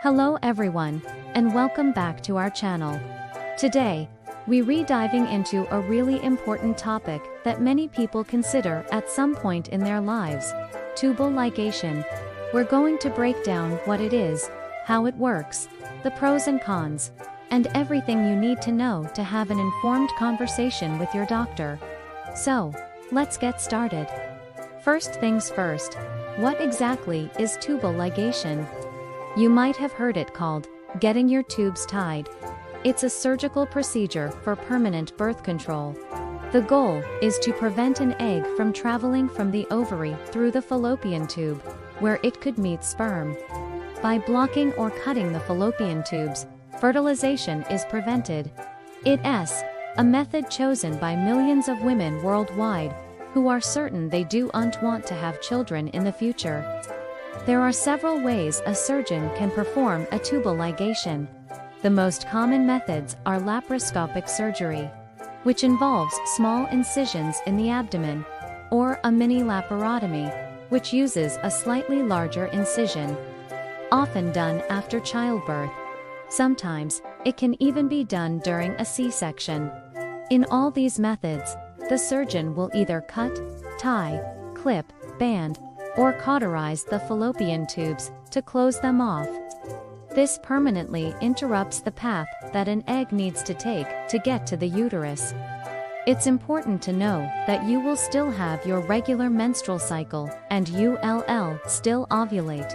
Hello everyone, and welcome back to our channel. Today, we're diving into a really important topic that many people consider at some point in their lives: tubal ligation. We're going to break down what it is, how it works, the pros and cons, and everything you need to know to have an informed conversation with your doctor. So, let's get started. First things first, what exactly is tubal ligation? You might have heard it called getting your tubes tied. It's a surgical procedure for permanent birth control. The goal is to prevent an egg from traveling from the ovary through the fallopian tube, where it could meet sperm. By blocking or cutting the fallopian tubes, fertilization is prevented. It's a method chosen by millions of women worldwide who are certain they don't want to have children in the future. There are several ways a surgeon can perform a tubal ligation. The most common methods are laparoscopic surgery, which involves small incisions in the abdomen, or a mini laparotomy, which uses a slightly larger incision, often done after childbirth. Sometimes, it can even be done during a C-section. In all these methods, the surgeon will either cut, tie, clip, band, or cauterize the fallopian tubes to close them off. This permanently interrupts the path that an egg needs to take to get to the uterus. It's important to know that you will still have your regular menstrual cycle and you'll still ovulate.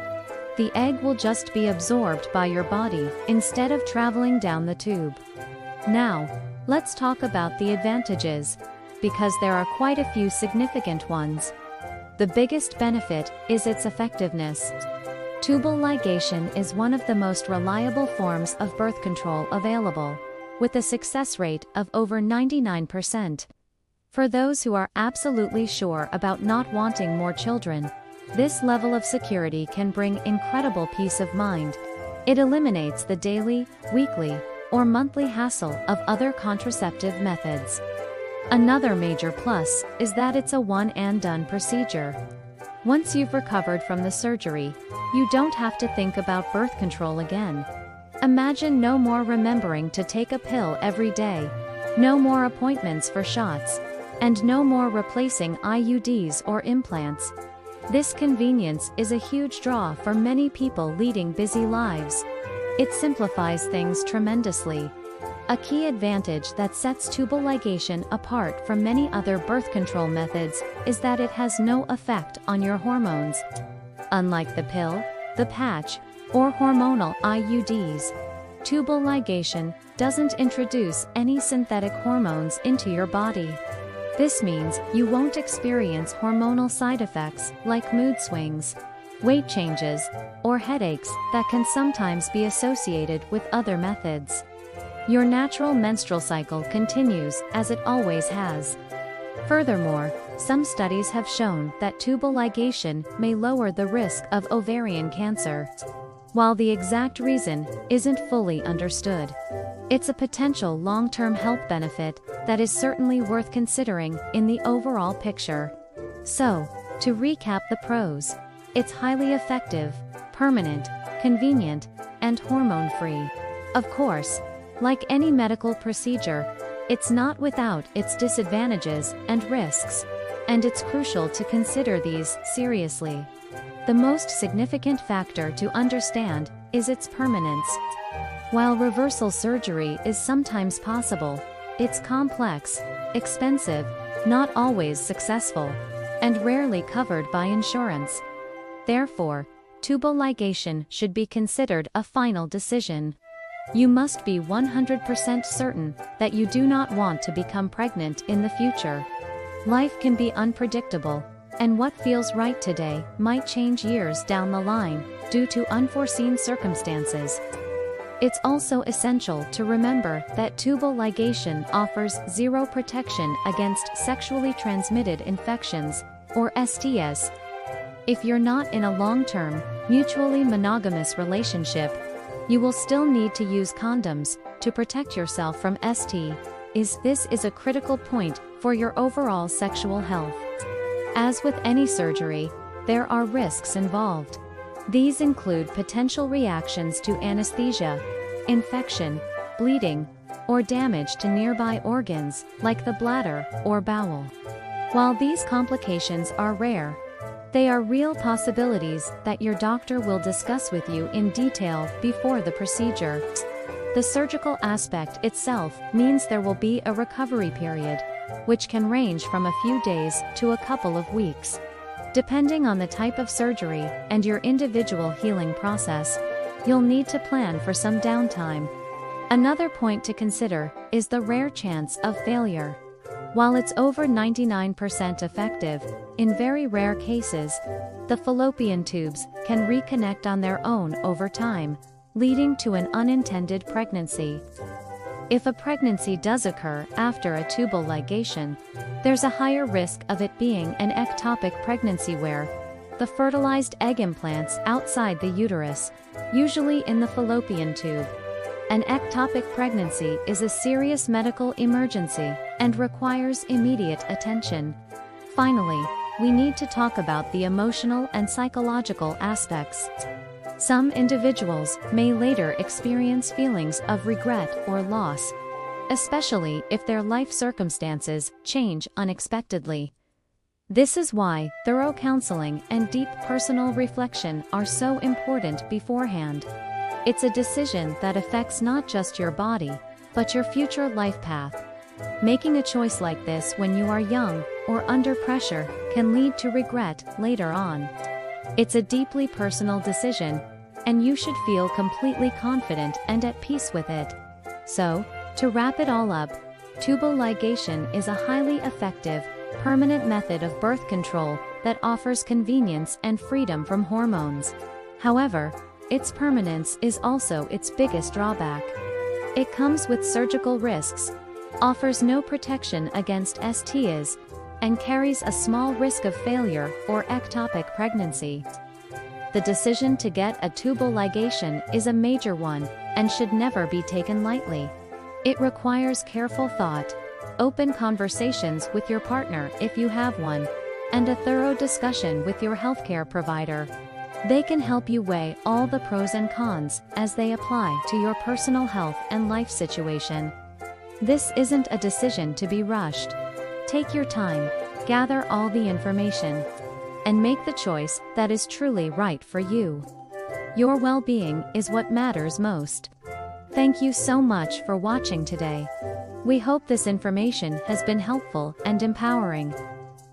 The egg will just be absorbed by your body instead of traveling down the tube. Now, let's talk about the advantages, because there are quite a few significant ones. The biggest benefit is its effectiveness. Tubal ligation is one of the most reliable forms of birth control available, with a success rate of over 99%. For those who are absolutely sure about not wanting more children, this level of security can bring incredible peace of mind. It eliminates the daily, weekly, or monthly hassle of other contraceptive methods. Another major plus is that it's a one-and-done procedure. Once you've recovered from the surgery, you don't have to think about birth control again. Imagine no more remembering to take a pill every day, no more appointments for shots, and no more replacing IUDs or implants. This convenience is a huge draw for many people leading busy lives. It simplifies things tremendously. A key advantage that sets tubal ligation apart from many other birth control methods is that it has no effect on your hormones. Unlike the pill, the patch, or hormonal IUDs, tubal ligation doesn't introduce any synthetic hormones into your body. This means you won't experience hormonal side effects like mood swings, weight changes, or headaches that can sometimes be associated with other methods. Your natural menstrual cycle continues as it always has. Furthermore, some studies have shown that tubal ligation may lower the risk of ovarian cancer. While the exact reason isn't fully understood, it's a potential long-term health benefit that is certainly worth considering in the overall picture. So, to recap the pros, it's highly effective, permanent, convenient, and hormone-free. Of course, like any medical procedure, it's not without its disadvantages and risks, and it's crucial to consider these seriously. The most significant factor to understand is its permanence. While reversal surgery is sometimes possible, it's complex, expensive, not always successful, and rarely covered by insurance. Therefore, tubal ligation should be considered a final decision. You must be 100% certain that you do not want to become pregnant in the future. Life can be unpredictable, and what feels right today might change years down the line due to unforeseen circumstances. It's also essential to remember that tubal ligation offers zero protection against sexually transmitted infections, or STIs. If you're not in a long-term, mutually monogamous relationship, you will still need to use condoms to protect yourself from STIs. This is a critical point for your overall sexual health. As with any surgery, there are risks involved. These include potential reactions to anesthesia, infection, bleeding, or damage to nearby organs, like the bladder or bowel. While these complications are rare, they are real possibilities that your doctor will discuss with you in detail before the procedure. The surgical aspect itself means there will be a recovery period, which can range from a few days to a couple of weeks. Depending on the type of surgery and your individual healing process, you'll need to plan for some downtime. Another point to consider is the rare chance of failure. While it's over 99% effective, in very rare cases, the fallopian tubes can reconnect on their own over time, leading to an unintended pregnancy. If a pregnancy does occur after a tubal ligation, there's a higher risk of it being an ectopic pregnancy where the fertilized egg implants outside the uterus, usually in the fallopian tube. An ectopic pregnancy is a serious medical emergency and requires immediate attention. Finally, we need to talk about the emotional and psychological aspects. Some individuals may later experience feelings of regret or loss, especially if their life circumstances change unexpectedly. This is why thorough counseling and deep personal reflection are so important beforehand. It's a decision that affects not just your body, but your future life path. Making a choice like this when you are young or under pressure can lead to regret later on. It's a deeply personal decision, and you should feel completely confident and at peace with it. So, to wrap it all up, tubal ligation is a highly effective, permanent method of birth control that offers convenience and freedom from hormones. However, its permanence is also its biggest drawback. It comes with surgical risks, offers no protection against STIs, and carries a small risk of failure or ectopic pregnancy. The decision to get a tubal ligation is a major one and should never be taken lightly. It requires careful thought, open conversations with your partner if you have one, and a thorough discussion with your healthcare provider. They can help you weigh all the pros and cons as they apply to your personal health and life situation. This isn't a decision to be rushed. Take your time, gather all the information, and make the choice that is truly right for you. Your well-being is what matters most. Thank you so much for watching today. We hope this information has been helpful and empowering.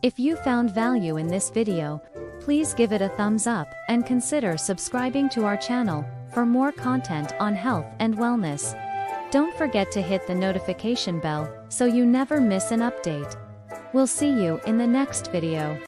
If you found value in this video, please give it a thumbs up and consider subscribing to our channel for more content on health and wellness. Don't forget to hit the notification bell so you never miss an update. We'll see you in the next video.